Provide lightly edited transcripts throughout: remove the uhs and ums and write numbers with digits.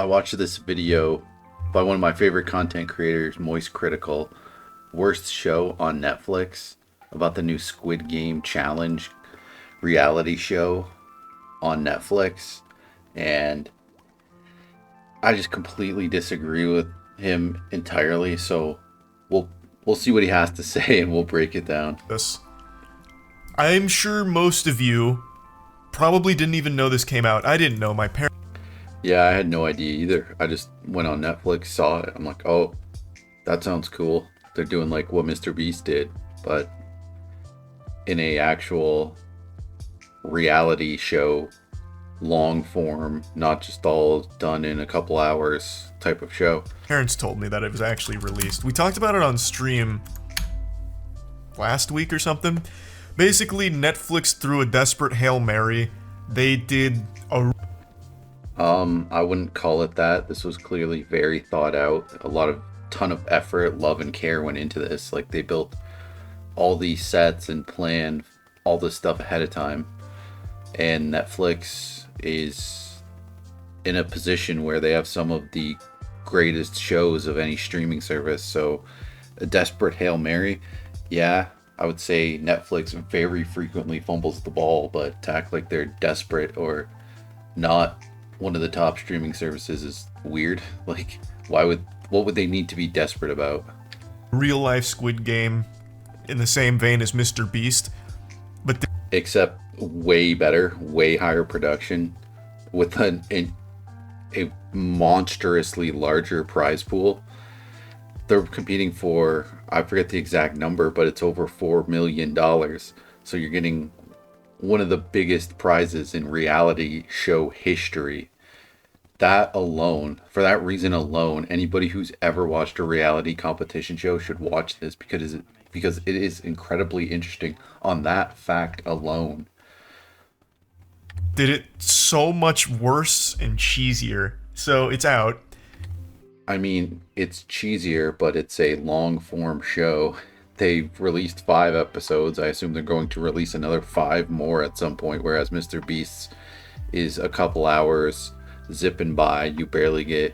I watched this video by one of my favorite content creators, Moist Critical, worst show on Netflix about the new Squid Game challenge reality show on Netflix, and I just completely disagree with him entirely. So we'll see what he has to say and we'll break it down. This. I'm sure most of you probably didn't even know this came out. I didn't know. My parents. Yeah, I had no idea either. I just went on Netflix, saw it. I'm like, oh, that sounds cool. They're doing like what Mr. Beast did, but in a actual reality show, long form, not just all done in a couple hours type of show. Parents told me that it was actually released. We talked about it on stream last week or something. Basically, Netflix threw a desperate Hail Mary. They did a... I wouldn't call it that. This was clearly very thought out. Ton of effort, love, and care went into this. Like, they built all these sets and planned all this stuff ahead of time. And Netflix is in a position where they have some of the greatest shows of any streaming service. So a desperate Hail Mary, yeah, I would say Netflix very frequently fumbles the ball, but to act like they're desperate or not one of the top streaming services is weird. Like, what would they need to be desperate about? Real life Squid Game in the same vein as Mr. Beast, but except way better, way higher production with a monstrously larger prize pool. They're competing for, I forget the exact number, but it's over $4 million. So you're getting one of the biggest prizes in reality show history. That alone, for that reason alone, anybody who's ever watched a reality competition show should watch this because it is incredibly interesting on that fact alone. Did it so much worse and cheesier. So it's out. I mean, it's cheesier, but it's a long form show. They've released 5 episodes. I assume they're going to release another 5 more at some point, whereas Mr. Beast's is a couple hours zipping by. You barely get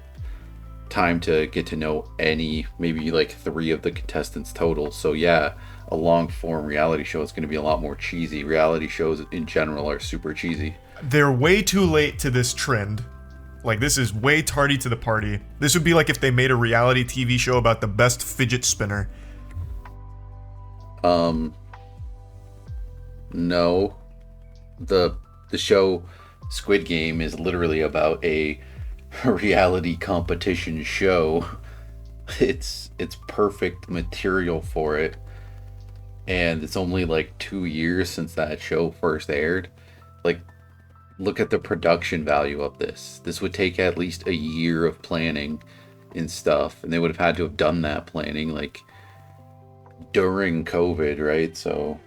time to get to know maybe like 3 of the contestants total. So yeah, a long form reality show is going to be a lot more cheesy. Reality shows in general are super cheesy. They're way too late to this trend. Like, this is way tardy to the party. This would be like if they made a reality TV show about the best fidget spinner. No. The show Squid Game is literally about a reality competition show. It's perfect material for it. And it's only like 2 years since that show first aired. Like, look at the production value of this. This would take at least a year of planning and stuff. And they would have had to have done that planning like during COVID, right? So,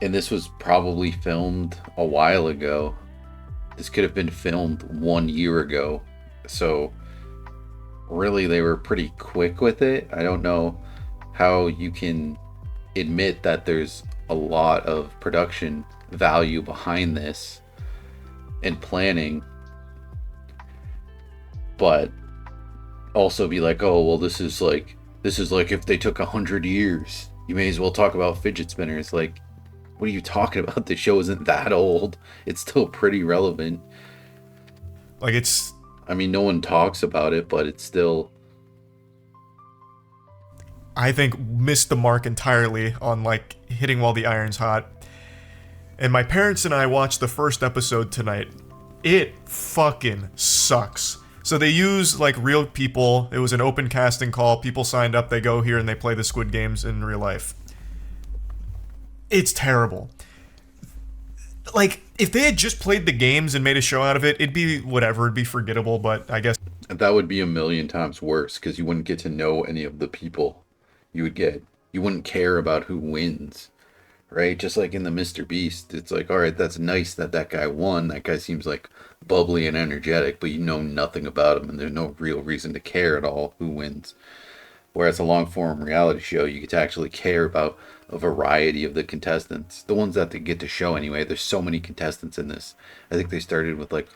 and this was probably filmed a while ago. This could have been filmed 1 year ago. So really, they were pretty quick with it. I don't know how you can admit that there's a lot of production value behind this and planning, but also be like, oh well, this is like if they took 100 years, you may as well talk about fidget spinners. Like, what are you talking about? The show isn't that old. It's still pretty relevant. Like, it's, I mean, no one talks about it, but it's still, I think, missed the mark entirely on like hitting while the iron's hot. And my parents and I watched the first episode tonight. It fucking sucks. So they use like real people. It was an open casting call. People signed up. They go here and they play the Squid Games in real life. It's terrible. Like, if they had just played the games and made a show out of it, it'd be whatever. It'd be forgettable, but I guess that would be a million times worse because you wouldn't get to know any of the people you wouldn't care about who wins. Right? Just like in the Mr. Beast, it's like, all right, that's nice that guy won. That guy seems like bubbly and energetic, but you know nothing about him and there's no real reason to care at all who wins. Whereas a long form reality show, you get to actually care about a variety of the contestants. The ones that they get to show anyway. There's so many contestants in this. I think they started with like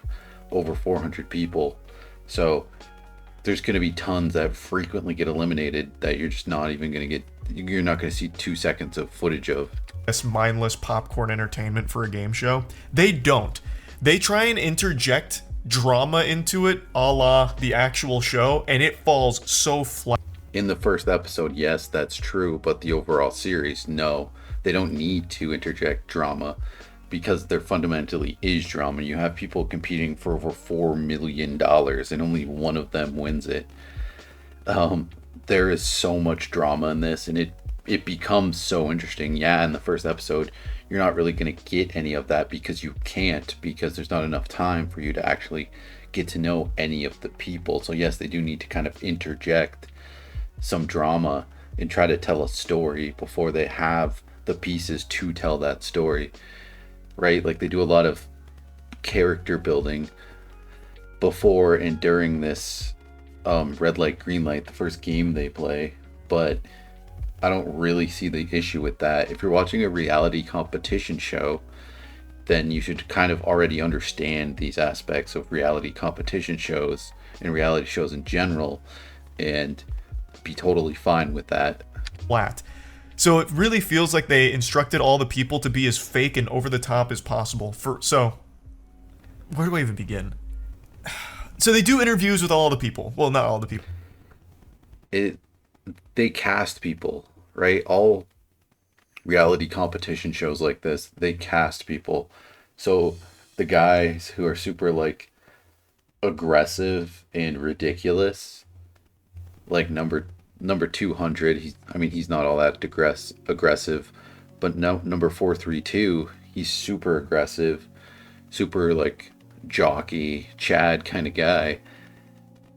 over 400 people. So there's going to be tons that frequently get eliminated that you're just not even going to get, you're not going to see 2 seconds of footage of. This mindless popcorn entertainment for a game show. They don't. They try and interject drama into it a la the actual show, and it falls so flat. In the first episode, yes, that's true, but the overall series, no. They don't need to interject drama because there fundamentally is drama. You have people competing for over $4 million and only one of them wins it. There is so much drama in this, and it becomes so interesting. Yeah, in the first episode, you're not really going to get any of that because you can't, because there's not enough time for you to actually get to know any of the people. So yes, they do need to kind of interject some drama and try to tell a story before they have the pieces to tell that story, right? Like they do a lot of character building before and during this red light, green light, the first game they play, but I don't really see the issue with that. If you're watching a reality competition show, then you should kind of already understand these aspects of reality competition shows and reality shows in general and be totally fine with that. Flat. So it really feels like they instructed all the people to be as fake and over the top as possible. So where do I even begin? So they do interviews with all the people. Well, not all the people. They cast people, right? All reality competition shows like this, they cast people. So the guys who are super like aggressive and ridiculous, like number 200, he's not all that aggressive, but no, number 432, he's super aggressive, super like jockey Chad kind of guy.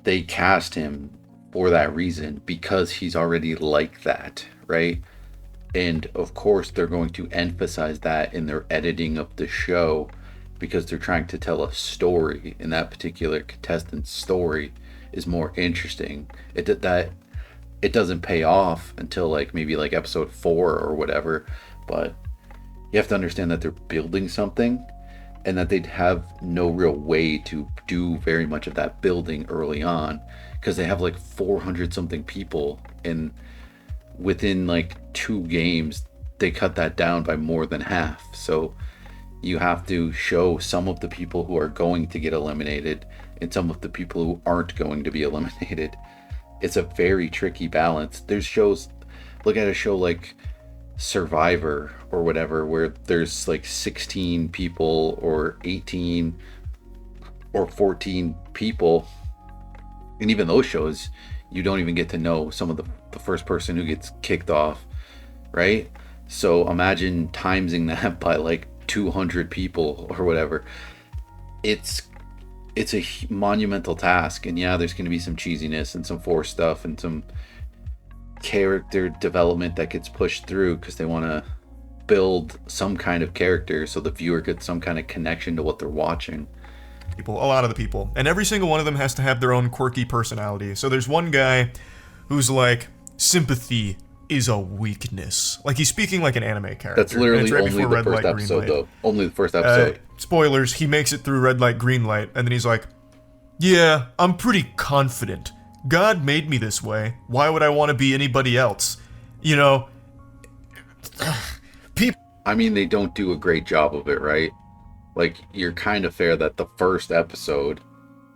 They cast him for that reason because he's already like that, right? And of course they're going to emphasize that in their editing of the show because they're trying to tell a story, and that particular contestant's story is more interesting. It doesn't pay off until like maybe like episode 4 or whatever, but you have to understand that they're building something and that they'd have no real way to do very much of that building early on because they have like 400 something people, and within like 2 games they cut that down by more than half. So you have to show some of the people who are going to get eliminated and some of the people who aren't going to be eliminated. It's a very tricky balance. There's shows, look at a show like Survivor or whatever, where there's like 16 people or 18 or 14 people, and even those shows you don't even get to know some of the first person who gets kicked off, right? So imagine timesing that by like 200 people or whatever. It's a monumental task, and yeah, there's going to be some cheesiness and some forced stuff and some character development that gets pushed through because they want to build some kind of character so the viewer gets some kind of connection to what they're watching. A lot of the people, and every single one of them has to have their own quirky personality. So there's one guy who's like, sympathy is a weakness. Like he's speaking like an anime character. That's literally only the first episode though. Only the first episode. Spoilers, he makes it through red light, green light, and then he's like, yeah, I'm pretty confident. God made me this way. Why would I want to be anybody else? You know, people. I mean, they don't do a great job of it, right? Like, you're kind of fair that the first episode,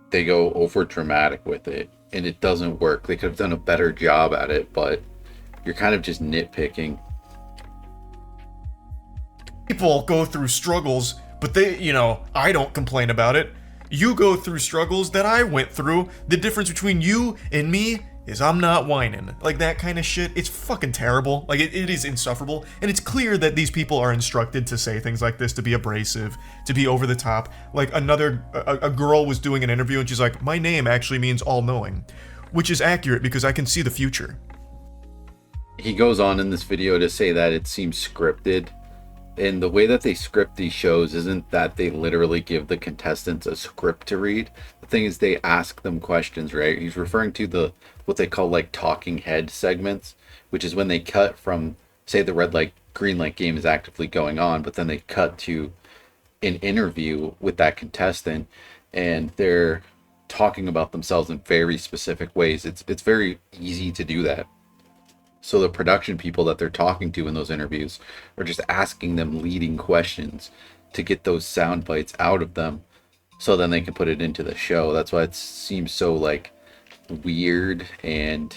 they go over dramatic with it, and it doesn't work. They could have done a better job at it, but you're kind of just nitpicking. People go through struggles, but I don't complain about it. You go through struggles that I went through. The difference between you and me is I'm not whining. Like that kind of shit. It's fucking terrible. Like it is insufferable. And it's clear that these people are instructed to say things like this, to be abrasive, to be over the top. Like a girl was doing an interview and she's like, my name actually means all-knowing, which is accurate because I can see the future. He goes on in this video to say that it seems scripted. And the way that they script these shows isn't that they literally give the contestants a script to read. The thing is, they ask them questions, right? He's referring to what they call like talking head segments, which is when they cut from, say, the red light, green light game is actively going on, but then they cut to an interview with that contestant, and they're talking about themselves in very specific ways. It's very easy to do that. So the production people that they're talking to in those interviews are just asking them leading questions to get those sound bites out of them, so then they can put it into the show. That's why it seems so like weird, and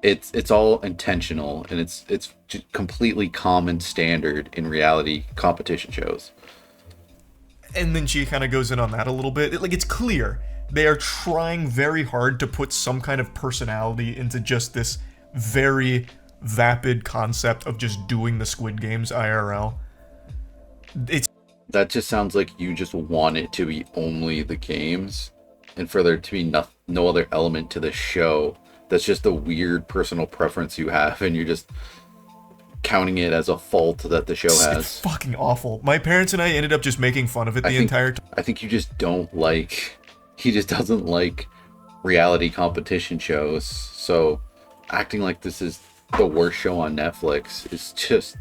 it's all intentional, and it's just completely common standard in reality competition shows. And then she kind of goes in on that a little bit. Like, it's clear they are trying very hard to put some kind of personality into just this very vapid concept of just doing the Squid Games IRL. That just sounds like you just want it to be only the games, and for there to be no other element to the show. That's just a weird personal preference you have, and you're just counting it as a fault that the show has. It's fucking awful. My parents and I ended up just making fun of it the entire time. I think you just don't like... He just doesn't like reality competition shows, so acting like this is the worst show on Netflix is just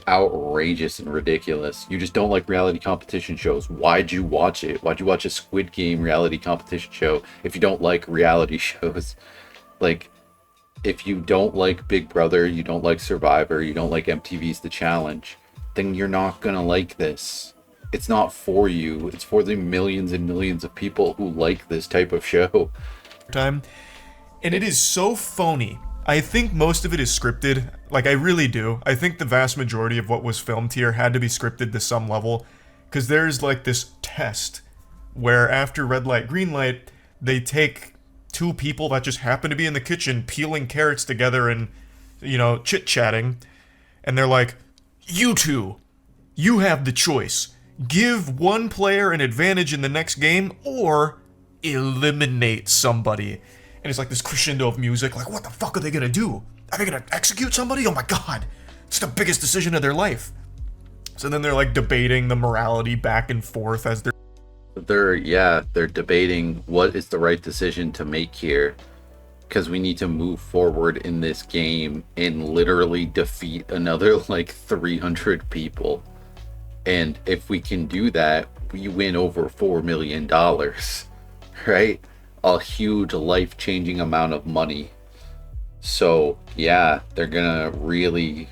outrageous and ridiculous. You just don't like reality competition shows. Why'd you watch it? Why'd you watch a Squid Game reality competition show if you don't like reality shows? Like, if you don't like Big Brother, you don't like Survivor, you don't like MTV's The Challenge, then you're not gonna like this. It's not for you. It's for the millions and millions of people who like this type of show. And it is so phony. I think most of it is scripted. Like, I really do. I think the vast majority of what was filmed here had to be scripted to some level. Because there's like this test where after red light, green light, they take two people that just happen to be in the kitchen peeling carrots together and, you know, chit-chatting. And they're like, you two, you have the choice. Give one player an advantage in the next game or eliminate somebody. And it's like this crescendo of music, like, what the fuck are they gonna do? Are they gonna execute somebody? Oh my god, it's the biggest decision of their life. So then they're like debating the morality back and forth as they're debating what is the right decision to make here, because we need to move forward in this game and literally defeat another like 300 people. And if we can do that, we win over $4 million, right? A huge life-changing amount of money. So yeah, they're gonna really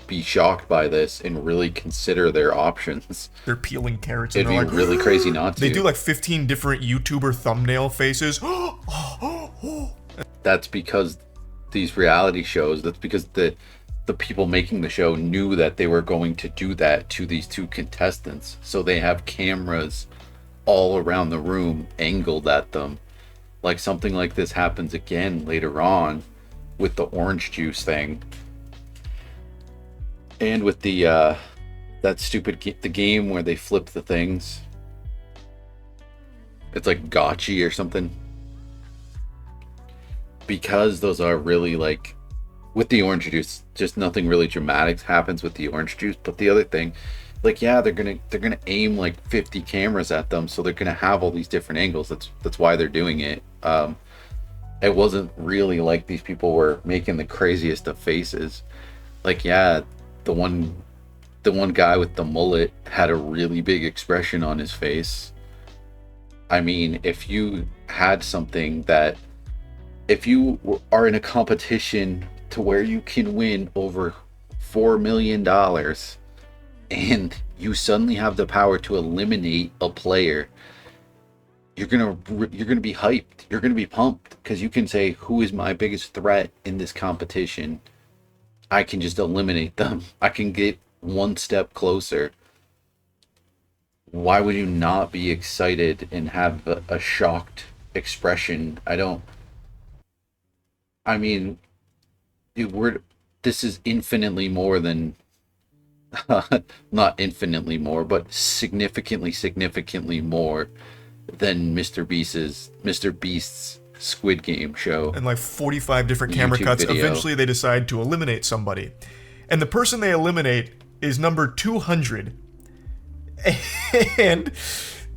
be shocked by this and really consider their options. They're peeling carrots and it'd they're be like, really crazy not to. They do like 15 different YouTuber thumbnail faces. That's because these reality shows, that's because the people making the show knew that they were going to do that to these two contestants. So they have cameras all around the room angled at them. Like something like this happens again later on with the orange juice thing. And with the that stupid the game where they flip the things. It's like gotchi or something. Because those are really like, with the orange juice, just nothing really dramatic happens with the orange juice. But the other thing, like, yeah, they're gonna aim like 50 cameras at them, so they're gonna have all these different angles. That's why they're doing it. It wasn't really like these people were making the craziest of faces. Like, yeah, the one guy with the mullet had a really big expression on his face. I mean, if you had something that, if you are in a competition to where you can win over $4 million and you suddenly have the power to eliminate a player, you're gonna be hyped. You're gonna be pumped because you can say, who is my biggest threat in this competition? I can just eliminate them. I can get one step closer. Why would you not be excited and have a shocked expression? This is infinitely more than, not infinitely more, but significantly more than Mr. Beast's Squid Game show. And like 45 different camera YouTube cuts. video. Eventually they decide to eliminate somebody. And the person they eliminate is number 200. And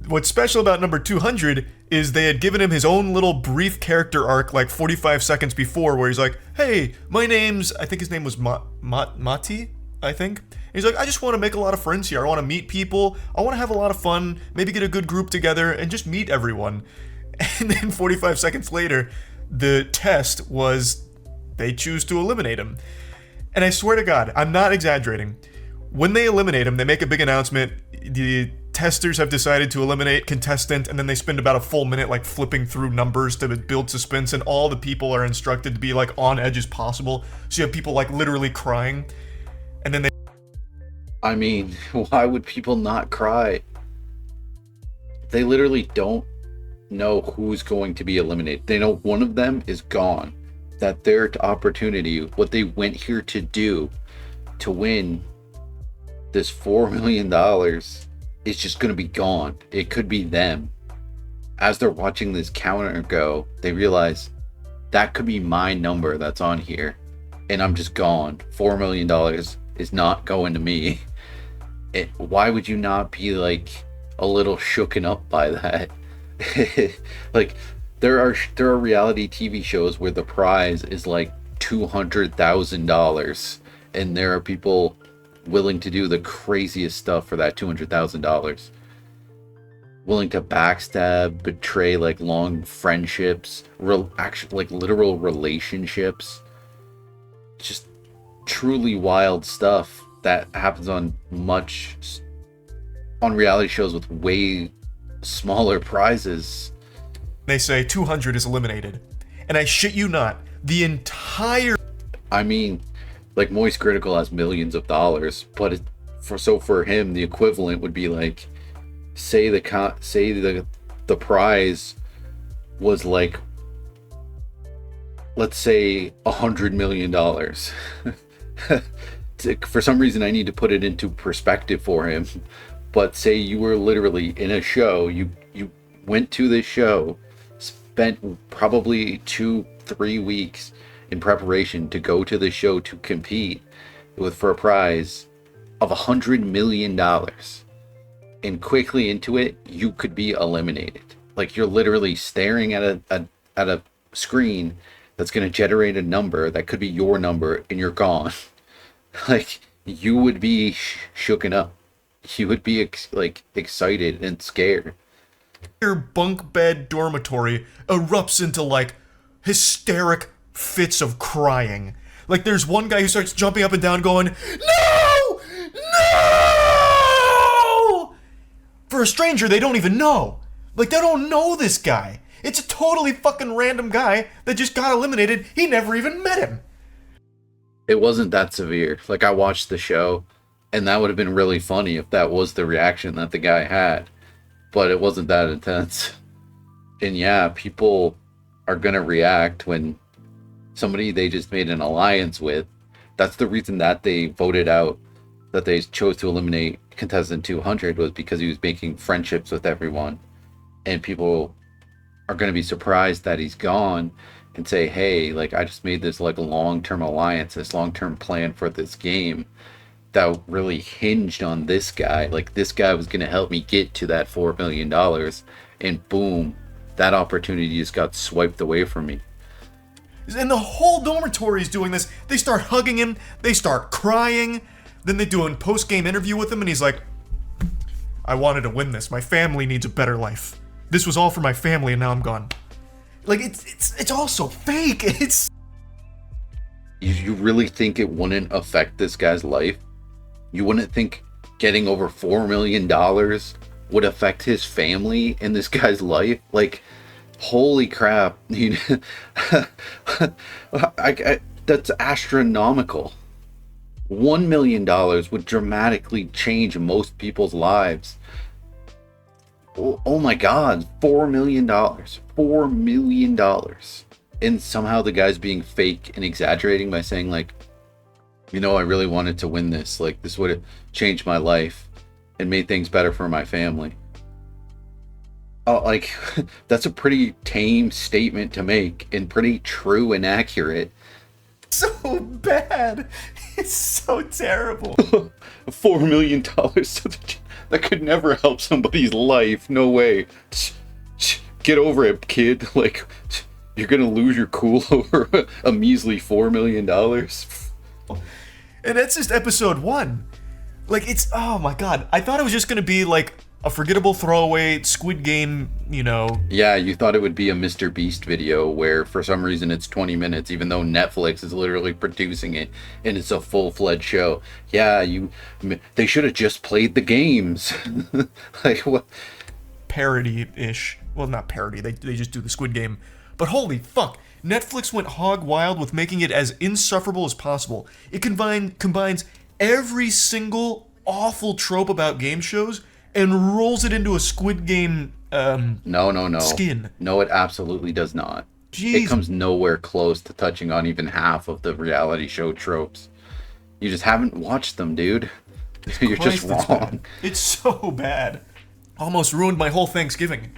what's special about number 200 is they had given him his own little brief character arc like 45 seconds before, where he's like, hey, my name's, I think his name was Mati? I think. He's like, I just want to make a lot of friends here. I want to meet people. I want to have a lot of fun. Maybe get a good group together and just meet everyone. And then 45 seconds later, the test was they choose to eliminate him. And I swear to God, I'm not exaggerating. When they eliminate him, they make a big announcement. The testers have decided to eliminate contestant, and then they spend about a full minute like flipping through numbers to build suspense, and all the people are instructed to be like on edge as possible. So you have people like literally crying, and then they... I mean, why would people not cry? They literally don't know who's going to be eliminated. They know one of them is gone. That their opportunity, what they went here to do, to win this $4 million, is just going to be gone. It could be them. As they're watching this counter go, they realize that could be my number that's on here, and I'm just gone. $4 million is not going to me. Why would you not be like a little shooken up by that? Like, there are reality TV shows where the prize is like $200,000, and there are people willing to do the craziest stuff for that $200,000. Willing to backstab, betray like long friendships, actually like literal relationships. Just truly wild stuff that happens on reality shows with way smaller prizes. They say 200 is eliminated. And I shit you not, the entire... I mean, like, Moist Critical has millions of dollars, but for him, the equivalent would be like, say the prize was like, let's say $100 million. For some reason, I need to put it into perspective for him. But say you were literally in a show, you went to this show, spent probably 2-3 weeks in preparation to go to the show to compete for a prize of $100 million, and quickly into it, you could be eliminated. Like, you're literally staring at a screen that's going to generate a number that could be your number, and you're gone. Like, you would be shooken up. You would be excited and scared. Your bunk bed dormitory erupts into like hysteric fits of crying. Like, there's one guy who starts jumping up and down going, "No! No!" For a stranger they don't even know. Like, they don't know this guy. It's a totally fucking random guy that just got eliminated. He never even met him. It wasn't that severe. Like, I watched the show, and that would have been really funny if that was the reaction that the guy had. But it wasn't that intense. And yeah, people are going to react when somebody they just made an alliance with. That's the reason that they voted out, that they chose to eliminate contestant 200, was because he was making friendships with everyone. And people are going to be surprised that he's gone and say, hey, like, I just made this like long-term alliance, this long-term plan for this game that really hinged on this guy. Like, this guy was going to help me get to that $4 million, and boom, that opportunity just got swiped away from me. And the whole dormitory is doing this. They start hugging him, they start crying, then they do a post-game interview with him, and he's like, I wanted to win this. My family needs a better life. This was all for my family, and now I'm gone. Like, it's all so fake. You really think it wouldn't affect this guy's life? You wouldn't think getting over $4 million would affect his family and this guy's life? Like, holy crap. That's astronomical. $1 million would dramatically change most people's lives. Oh my God, $4 million. $4 million. And somehow the guy's being fake and exaggerating by saying, like, you know, I really wanted to win this. Like, this would have changed my life and made things better for my family. Oh, like, that's a pretty tame statement to make, and pretty true and accurate. So bad. It's so terrible. $4 million. That could never help somebody's life. No way. Get over it, kid. Like, you're gonna lose your cool over a measly $4 million. And that's just episode 1. Like, it's, oh my god. I thought it was just gonna be like a forgettable throwaway Squid Game, you know. Yeah, you thought it would be a Mr. Beast video where for some reason it's 20 minutes, even though Netflix is literally producing it and it's a full-fledged show. Yeah, they should have just played the games. Like, what? Parody-ish. Well, not parody, they just do the Squid Game. But holy fuck, Netflix went hog wild with making it as insufferable as possible. It combines every single awful trope about game shows and rolls it into a Squid Game No. skin. No, it absolutely does not. Jeez. It comes nowhere close to touching on even half of the reality show tropes. You just haven't watched them, dude. You're just wrong. It's so bad. Almost ruined my whole Thanksgiving.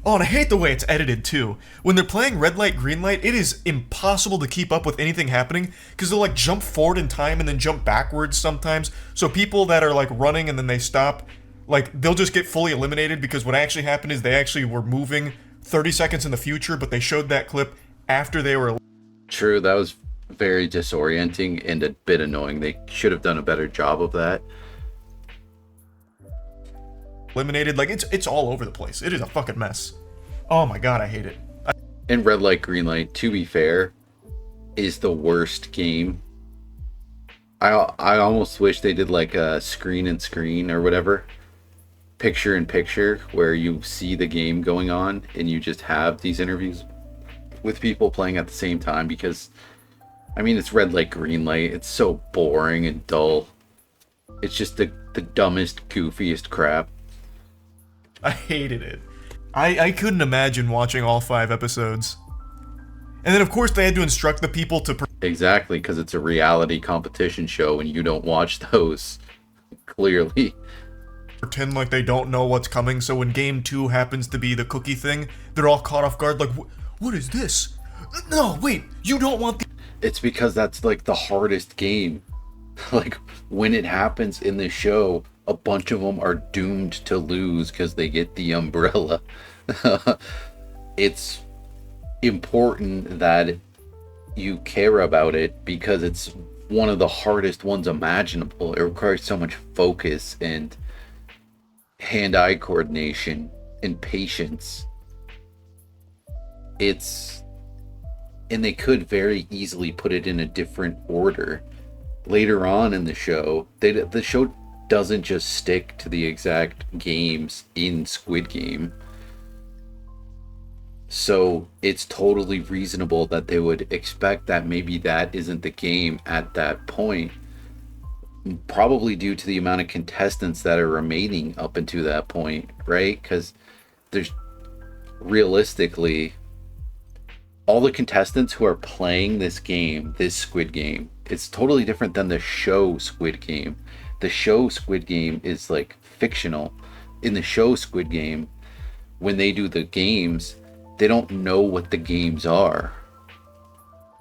Oh, and I hate the way it's edited, too. When they're playing red light, green light, it is impossible to keep up with anything happening, because they'll, like, jump forward in time and then jump backwards sometimes. So people that are, like, running and then they stop, like, they'll just get fully eliminated, because what actually happened is they actually were moving 30 seconds in the future, but they showed that clip after they were... True, that was very disorienting and a bit annoying. They should have done a better job of that. eliminated. Like, it's all over the place. It is a fucking mess. Oh my god, I hate it. And red light, green light, to be fair, is the worst game. I almost wish they did like a screen and screen or whatever, picture in picture, where you see the game going on and you just have these interviews with people playing at the same time, because I mean, it's red light, green light. It's so boring and dull. It's just the dumbest, goofiest crap. I hated it. I couldn't imagine watching all 5 episodes. And then, of course, they had to instruct the people to... Exactly, because it's a reality competition show and you don't watch those, clearly. Pretend like they don't know what's coming, so when game 2 happens to be the cookie thing, they're all caught off guard like, what is this? No, wait, you don't want the... It's because that's like the hardest game. Like, when it happens in the show, a bunch of them are doomed to lose because they get the umbrella. It's important that you care about it because it's one of the hardest ones imaginable. It requires so much focus and hand-eye coordination and patience. And they could very easily put it in a different order. Later on in the show, the show doesn't just stick to the exact games in Squid Game. So it's totally reasonable that they would expect that maybe that isn't the game at that point. Probably due to the amount of contestants that are remaining up until that point, right? Because there's realistically... all the contestants who are playing this game, this Squid Game, it's totally different than the show Squid Game. The show Squid Game is like fictional. In the show Squid Game, when they do the games, they don't know what the games are.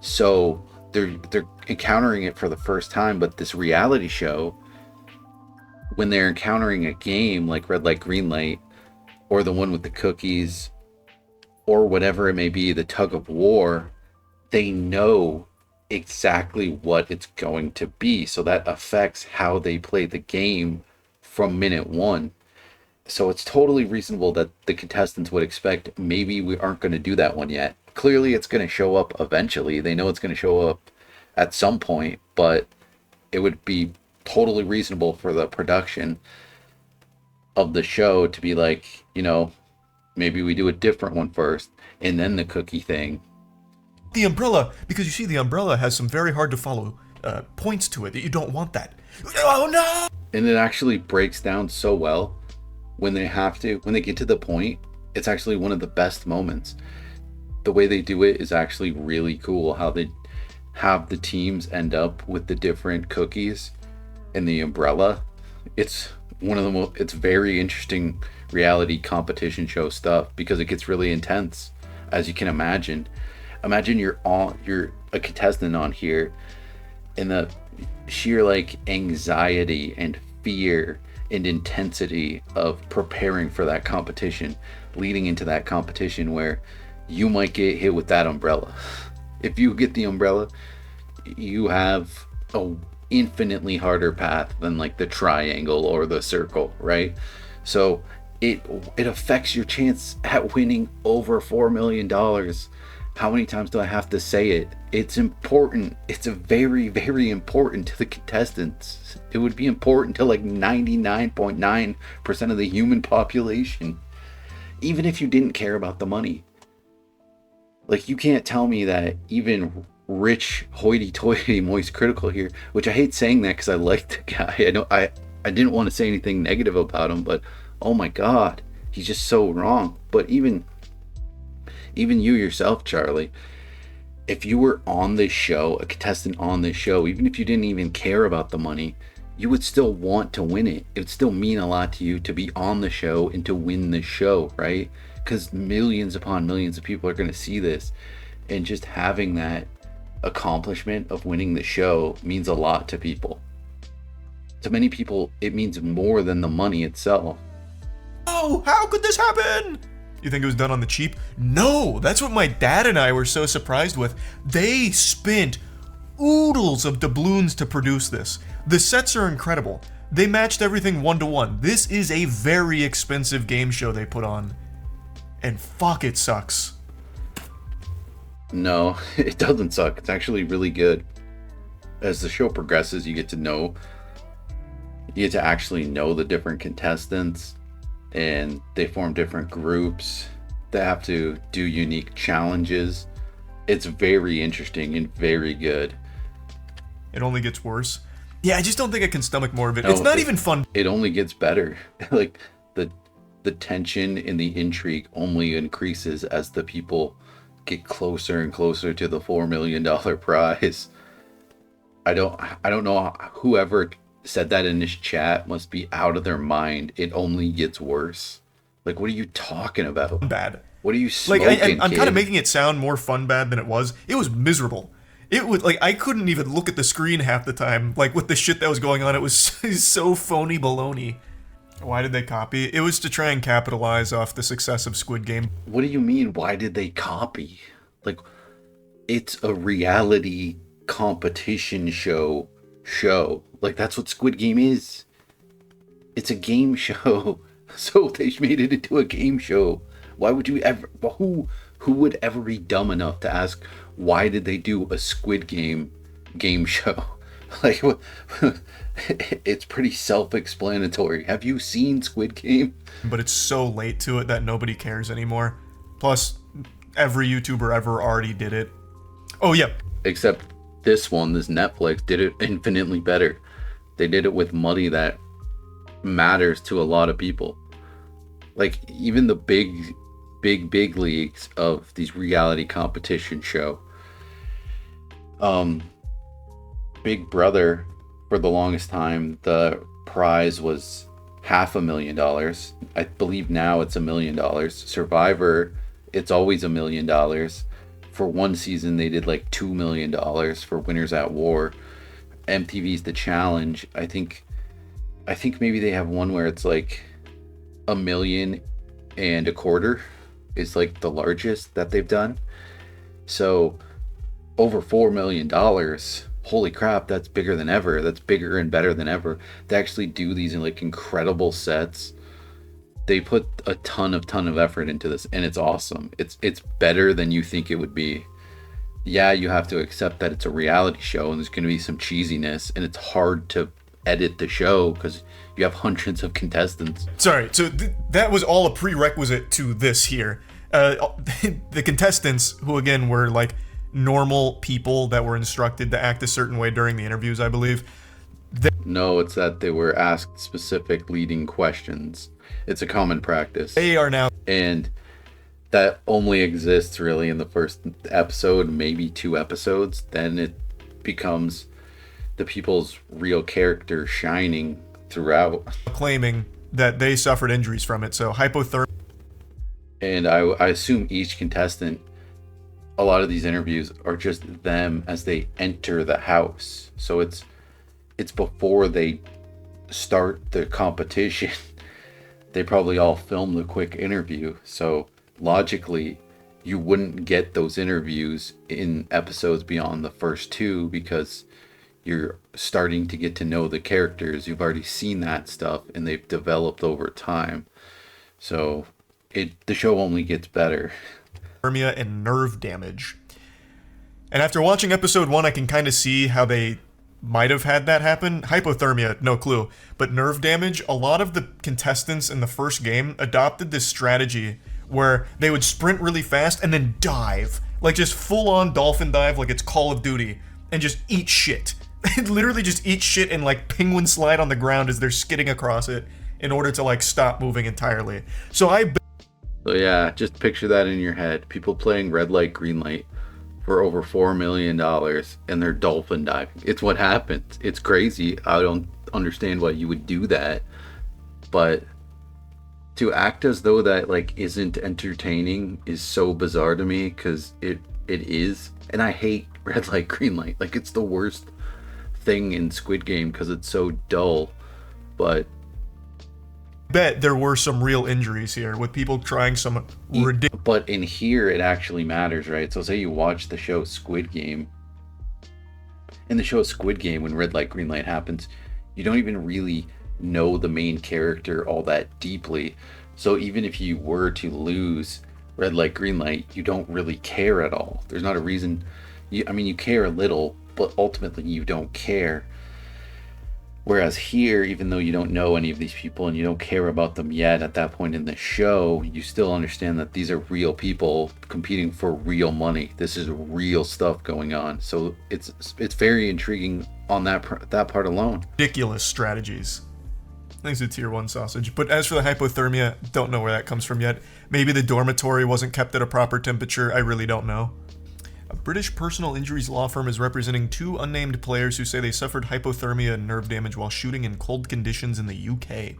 So they're encountering it for the first time, but this reality show, when they're encountering a game like Red Light, Green Light, or the one with the cookies, or whatever it may be, the tug of war, they know exactly what it's going to be. So that affects how they play the game from minute one. So it's totally reasonable that the contestants would expect maybe we aren't going to do that one yet. Clearly it's going to show up eventually. They know it's going to show up at some point, but it would be totally reasonable for the production of the show to be like, you know, maybe we do a different one first, and then the cookie thing. The umbrella, because you see the umbrella has some very hard to follow points to it that you don't want that. Oh no! And it actually breaks down so well when they get to the point. It's actually one of the best moments. The way they do it is actually really cool, how they have the teams end up with the different cookies and the umbrella. It's one of the most, it's very interesting reality competition show stuff because it gets really intense, as you can imagine. Imagine you're a contestant on here, and the sheer like anxiety and fear and intensity of preparing for that competition, leading into that competition where you might get hit with that umbrella. If you get the umbrella, you have a infinitely harder path than like the triangle or the circle, right? So it affects your chance at winning over $4 million. How many times do I have to say it? It's important. It's a very, very important to the contestants. It would be important to like 99.9% of the human population, even if you didn't care about the money. Like, you can't tell me that even rich, hoity-toity, moist critical here, which I hate saying that because I like the guy. I didn't want to say anything negative about him, but oh my God, he's just so wrong. But even you yourself, Charlie, if you were on this show, a contestant on this show, even if you didn't even care about the money, you would still want to win it. It would still mean a lot to you to be on the show and to win the show, right? Because millions upon millions of people are going to see this, and just having that accomplishment of winning the show means a lot to people. To many people, it means more than the money itself. Oh, how could this happen? You think it was done on the cheap? No, that's what my dad and I were so surprised with. They spent oodles of doubloons to produce this. The sets are incredible. They matched everything 1-to-1. This is a very expensive game show they put on. And fuck, it sucks. No, it doesn't suck. It's actually really good. As the show progresses, you get to actually know the different contestants, and they form different groups. They have to do unique challenges. It's very interesting and very good. It only gets worse. Yeah, I just don't think I can stomach more of it. No, it's not even fun. It only gets better. Like, the tension and the intrigue only increases as the people get closer and closer to the $4 million prize. I don't know, whoever said that in this chat must be out of their mind. It only gets worse. Like, what are you talking about? Bad. What are you smoking, like, I'm kind of making it sound more fun bad than it was. It was miserable. It was like, I couldn't even look at the screen half the time. Like, with the shit that was going on, it was so phony baloney. Why did they copy? It was to try and capitalize off the success of Squid Game. What do you mean, why did they copy? Like, it's a reality competition show. Like, that's what Squid Game is. It's a game show. So they made it into a game show. Why would you ever... Who would ever be dumb enough to ask, why did they do a Squid Game show? Like, it's pretty self-explanatory. Have you seen Squid Game? But it's so late to it that nobody cares anymore. Plus, every YouTuber ever already did it. Oh, yeah. Except this Netflix, did it infinitely better. They did it with money that matters to a lot of people. Like, even the big leagues of these reality competition show. Big Brother, for the longest time, the prize was $500,000. I believe now it's $1 million. Survivor, it's always $1 million. For one season, they did like $2 million for Winners at War. MTV's The Challenge, I think maybe they have one where it's like $1.25 million is like the largest that they've done. So over $4 million. Holy crap, that's bigger than ever. That's bigger and better than ever. They actually do these in like incredible sets. They put a ton of effort into this, and it's awesome. It's better than you think it would be. Yeah, you have to accept that it's a reality show and there's going to be some cheesiness, and it's hard to edit the show because you have hundreds of contestants. Sorry, so that was all a prerequisite to this here. The contestants, who again were like normal people that were instructed to act a certain way during the interviews, I believe. No, it's that they were asked specific leading questions. It's a common practice. They are now. And that only exists really in the first episode, maybe 2 episodes. Then it becomes the people's real character shining throughout. Claiming that they suffered injuries from it, so hypothermia. And I assume each contestant, a lot of these interviews are just them as they enter the house. So it's before they start the competition. They probably all filmed a quick interview. So logically, you wouldn't get those interviews in episodes beyond the first 2 because you're starting to get to know the characters. You've already seen that stuff, and they've developed over time. So the show only gets better. Hypothermia and nerve damage. And after watching episode 1, I can kind of see how they might have had that happen. Hypothermia, no clue. But nerve damage, a lot of the contestants in the first game adopted this strategy where they would sprint really fast and then dive. Like just full-on dolphin dive like it's Call of Duty. And just eat shit. Literally just eat shit and like penguin slide on the ground as they're skidding across it in order to like stop moving entirely. So yeah, just picture that in your head. People playing red light, green light for over $4 million, and they're dolphin diving. It's what happens. It's crazy. I don't understand why you would do that. But to act as though that like isn't entertaining is so bizarre to me, because it is. And I hate red light, green light. Like, it's the worst thing in Squid Game because it's so dull. But bet there were some real injuries here with people trying some ridiculous. But in here, it actually matters, right? So say you watch the show Squid Game. In the show Squid Game, when red light, green light happens, you don't even really know the main character all that deeply. So even if you were to lose red light, green light, you don't really care at all. There's not a reason. You care a little, but ultimately you don't care. Whereas here, even though you don't know any of these people and you don't care about them yet at that point in the show, you still understand that these are real people competing for real money. This is real stuff going on. So it's very intriguing on that part alone. Ridiculous strategies. Thanks to tier 1 sausage. But as for the hypothermia, don't know where that comes from yet. Maybe the dormitory wasn't kept at a proper temperature. I really don't know. A British personal injuries law firm is representing 2 unnamed players who say they suffered hypothermia and nerve damage while shooting in cold conditions in the UK.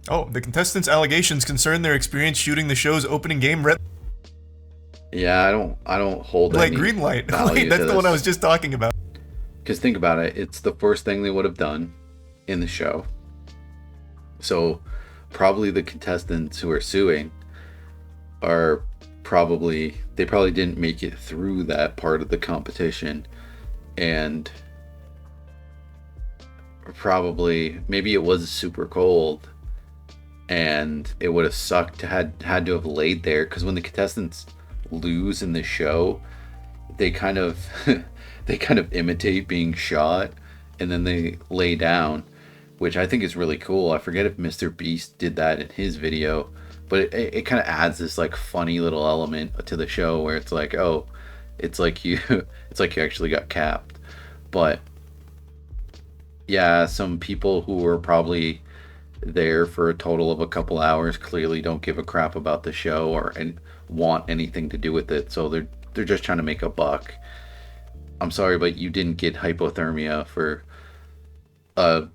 Oh, the contestants' allegations concern their experience shooting the show's opening game. Yeah, I don't hold like any green light. value That's to the one I this. was just talking about. Because think about it, it's the first thing they would have done in the show. So probably the contestants who are suing they probably didn't make it through that part of the competition, and probably maybe it was super cold and it would have sucked to had to have laid there, because when the contestants lose in the show, they kind of imitate being shot and then they lay down, which I think is really cool. I forget if Mr. Beast did that in his video, but it kind of adds this like funny little element to the show where it's like, oh, it's like you actually got capped. But yeah, some people who were probably there for a total of a couple hours clearly don't give a crap about the show and want anything to do with it, so they're just trying to make a buck. I'm sorry, but you didn't get hypothermia for a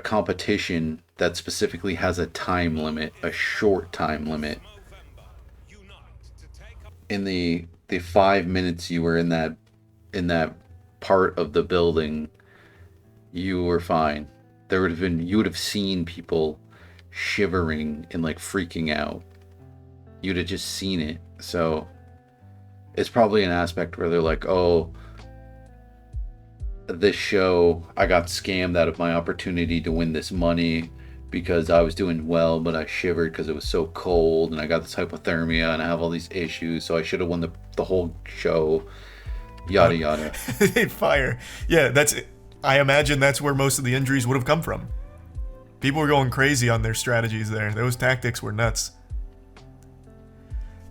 competition that specifically has a time limit, a short time limit. In the 5 minutes you were in that part of the building, you were fine. You would have seen people shivering and like freaking out. You'd have just seen it. So it's probably an aspect where they're like, oh, this show, I got scammed out of my opportunity to win this money because I was doing well, but I shivered because it was so cold and I got this hypothermia and I have all these issues, so I should have won the whole show, yada yada. Fire. Yeah, I imagine that's where most of the injuries would have come from. People were going crazy on their strategies there. Those tactics were nuts.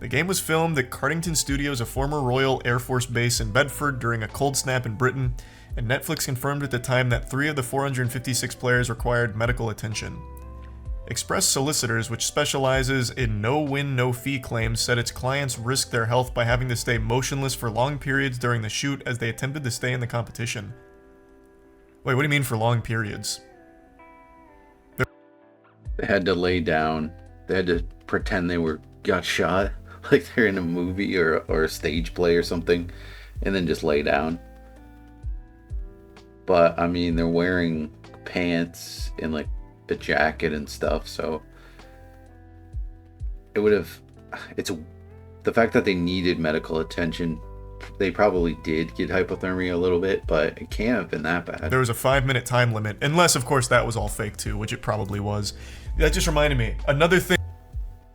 The game was filmed at Cardington Studios, a former Royal Air Force base in Bedford, during a cold snap in Britain, and Netflix confirmed at the time that 3 of the 456 players required medical attention. Express Solicitors, which specializes in no-win, no-fee claims, said its clients risked their health by having to stay motionless for long periods during the shoot as they attempted to stay in the competition. Wait, what do you mean for long periods? They had to lay down. They had to pretend they got shot, like they're in a movie or a stage play or something, and then just lay down. But I mean, they're wearing pants and like a jacket and stuff, so the fact that they needed medical attention they probably did get hypothermia a little bit, but it can't have been that bad. There was a 5-minute time limit, unless, of course, that was all fake too, which it probably was. That just reminded me. Another thing.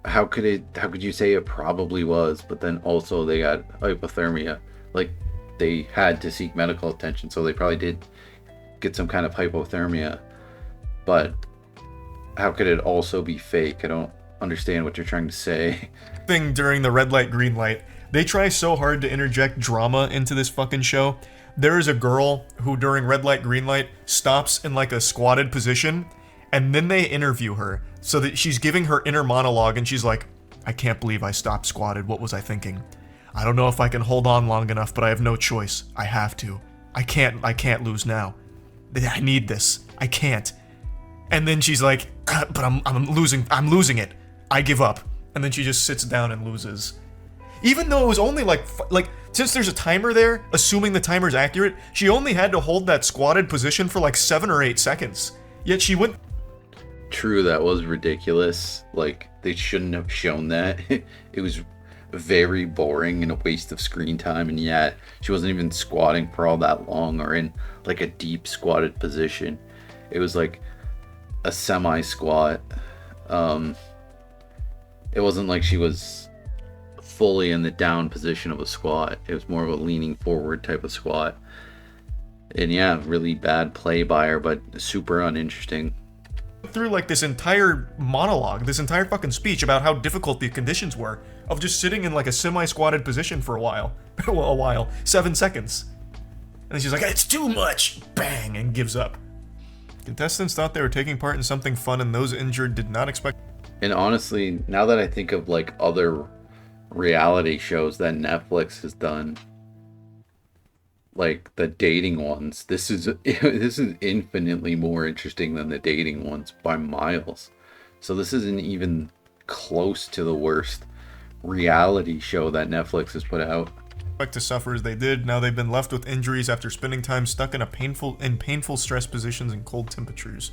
How could you say it probably was, but then also they got hypothermia? Like, they had to seek medical attention, so they probably did get some kind of hypothermia. But how could it also be fake? I don't understand what you're trying to say. Thing during the red light, green light. They try so hard to interject drama into this fucking show. There is a girl who during red light, green light stops in like a squatted position, and then they interview her so that she's giving her inner monologue, and she's like, I can't believe I stopped squatted. What was I thinking? I don't know if I can hold on long enough, but I have no choice. I have to. I can't lose now. I need this. I can't. And then she's like, but I'm losing it. I give up. And then she just sits down and loses. Even though it was only like, since there's a timer there, assuming the timer's accurate, she only had to hold that squatted position for like 7 or 8 seconds. Yet she went... True, that was ridiculous. Like, they shouldn't have shown that. It was very boring and a waste of screen time, and yet she wasn't even squatting for all that long or in like a deep squatted position. It was like a semi-squat. It wasn't like she was fully in the down position of a squat. It was more of a leaning forward type of squat. And yeah, really bad play by her, but super uninteresting. Through like this entire monologue, this entire fucking speech about how difficult the conditions were of just sitting in like a semi-squatted position for a while. Well, a while. 7 seconds. And then she's like, it's too much! Bang! And gives up. Contestants thought they were taking part in something fun, and those injured did not expect... And honestly, now that I think of like other reality shows that Netflix has done, like the dating ones, this is infinitely more interesting than the dating ones by miles. So this isn't even close to the worst reality show that Netflix has put out. To suffer as they did. Now they've been left with injuries after spending time stuck in painful stress positions in cold temperatures.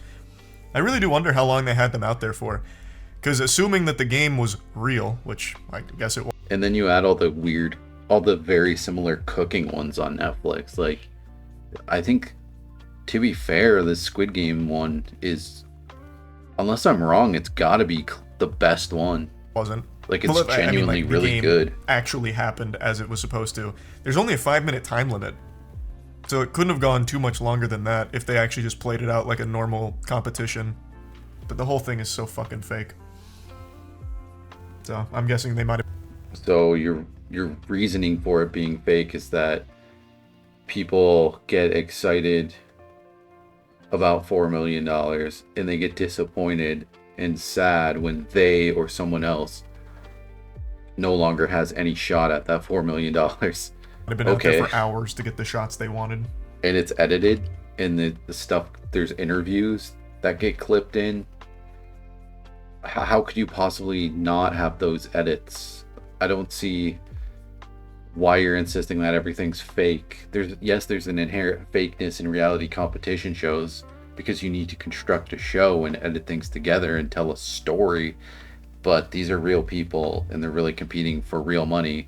I really do wonder how long they had them out there for. Because assuming that the game was real, which I guess it was. And then you add all the very similar cooking ones on Netflix. Like, I think, to be fair, the Squid Game one is, unless I'm wrong, it's gotta be the best one. Wasn't. Like, it's genuinely really good. Actually happened as it was supposed to. There's only a 5-minute time limit. So it couldn't have gone too much longer than that if they actually just played it out like a normal competition. But the whole thing is so fucking fake. So I'm guessing they might have... So your reasoning for it being fake is that people get excited about $4 million and they get disappointed and sad when they or someone else no longer has any shot at that $4 million. They've been out there for hours to get the shots they wanted. And it's edited, and the stuff, there's interviews that get clipped in. How could you possibly not have those edits? I don't see why you're insisting that everything's fake. There's an inherent fakeness in reality competition shows because you need to construct a show and edit things together and tell a story. But these are real people and they're really competing for real money.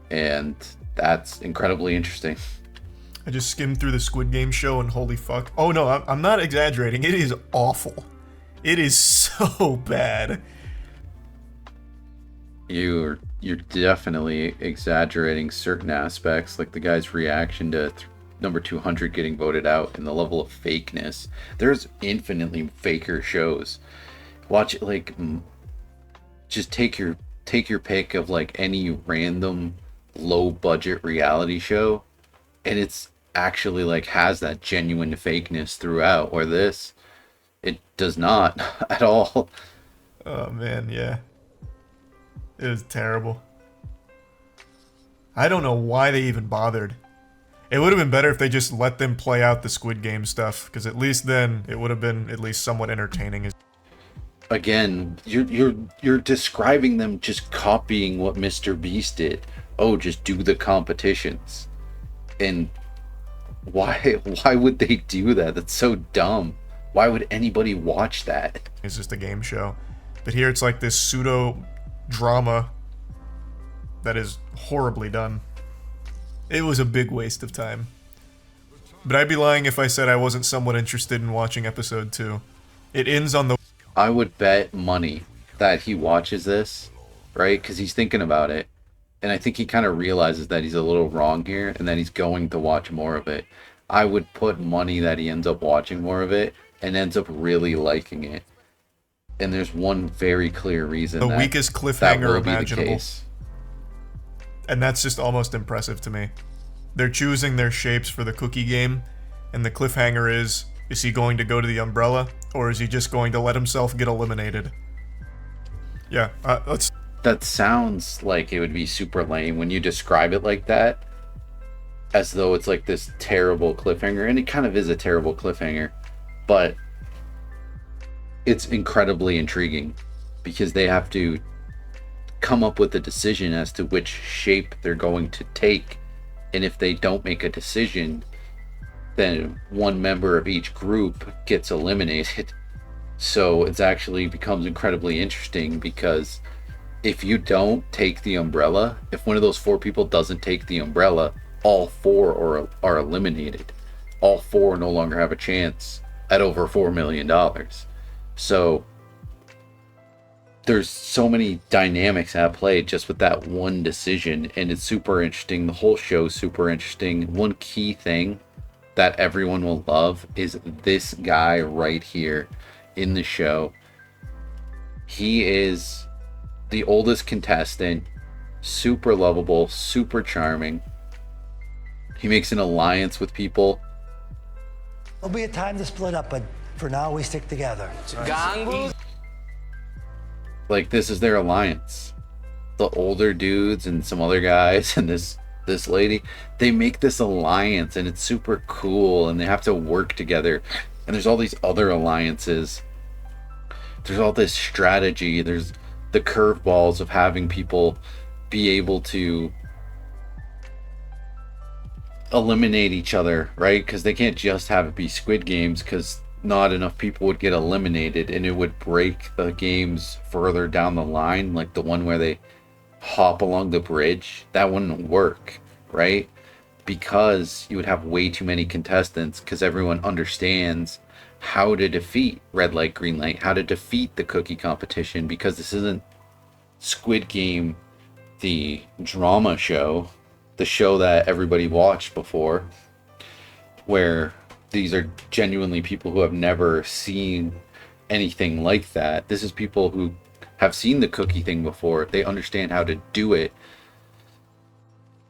And that's incredibly interesting. I just skimmed through the Squid Game show and holy fuck. Oh no, I'm not exaggerating. It is awful. It is so bad. You're definitely exaggerating certain aspects, like the guy's reaction to number 200 getting voted out and the level of fakeness. There's infinitely faker shows. Watch it, like, just take your pick of like any random low budget reality show, and it's actually like has that genuine fakeness throughout, or this, it does not at all. Oh man, yeah. It was terrible. I don't know why they even bothered. It would have been better if they just let them play out the Squid Game stuff, because at least then it would have been at least somewhat entertaining. Again, you're describing them just copying what Mr. Beast did. Oh, just do the competitions. And why would they do that? That's so dumb. Why would anybody watch that? It's just a game show. But here it's like this pseudo drama that is horribly done. It was a big waste of time. But I'd be lying if I said I wasn't somewhat interested in watching episode 2. It ends on the... I would bet money that he watches this, right? Because he's thinking about it. And I think he kind of realizes that he's a little wrong here and that he's going to watch more of it. I would put money that he ends up watching more of it and ends up really liking it. And there's one very clear reason the that weakest that cliffhanger will be the imaginable. case. And that's just almost impressive to me. They're choosing their shapes for the cookie game, and the cliffhanger is he going to go to the umbrella, or is he just going to let himself get eliminated? Yeah, let's... That sounds like it would be super lame when you describe it like that, as though it's like this terrible cliffhanger, and it kind of is a terrible cliffhanger, but it's incredibly intriguing because they have to come up with a decision as to which shape they're going to take, and if they don't make a decision, then one member of each group gets eliminated. So it actually becomes incredibly interesting because if you don't take the umbrella, if one of those 4 people doesn't take the umbrella, all 4 are eliminated. All 4 no longer have a chance at over $4 million. So there's so many dynamics at play just with that one decision, and it's super interesting. The whole show's super interesting. One key thing that everyone will love is this guy right here in the show. He is the oldest contestant, super lovable, super charming. He makes an alliance with people. There'll be a time to split up, but for now we stick together. Like, this is their alliance. The older dudes and some other guys and this lady, they make this alliance, and it's super cool, and they have to work together. And there's all these other alliances. There's all this strategy. There's the curveballs of having people be able to eliminate each other, right? Because they can't just have it be Squid Games, because not enough people would get eliminated, and it would break the games further down the line, like the one where they hop along the bridge. That wouldn't work, right? Because you would have way too many contestants, because everyone understands how to defeat red light, green light, how to defeat the cookie competition, because this isn't Squid Game, the drama show, the show that everybody watched before, where these are genuinely people who have never seen anything like that. This is people who have seen the cookie thing before. They understand how to do it.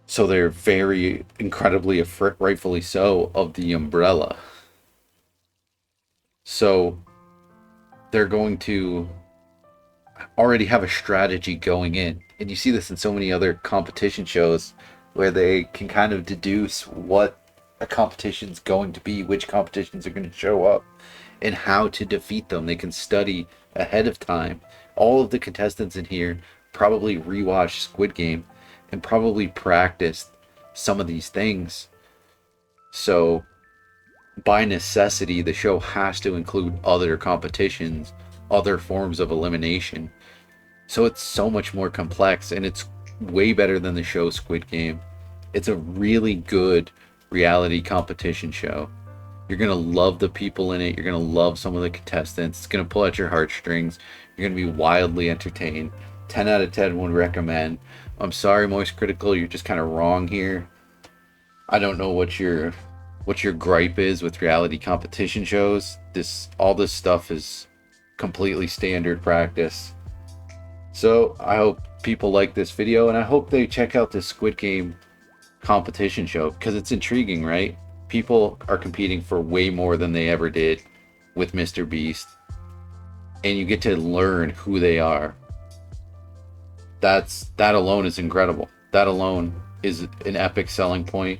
So they're very incredibly, rightfully so, of the umbrella. So they're going to already have a strategy going in. And you see this in so many other competition shows where they can kind of deduce what a competition's going to be, which competitions are going to show up, and how to defeat them. They can study ahead of time. All of the contestants in here probably rewatched Squid Game and probably practiced some of these things. So by necessity, the show has to include other competitions, other forms of elimination. So it's so much more complex, and it's way better than the show Squid Game. It's a really good reality competition show. You're gonna love the people in it. You're gonna love some of the contestants. It's gonna pull at your heartstrings. You're gonna be wildly entertained. 10 out of 10 would recommend. I'm sorry, Moist Critical, you're just kind of wrong here. I don't know what your gripe is with reality competition shows. All this stuff is completely standard practice. So I hope people like this video, and I hope they check out this Squid Game competition show, because it's intriguing, right? People are competing for way more than they ever did with Mr. Beast, and you get to learn who they are. That alone is incredible. That alone is an epic selling point,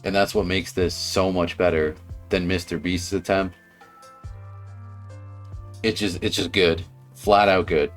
and that's what makes this so much better than Mr. Beast's attempt. It's just good, flat out good.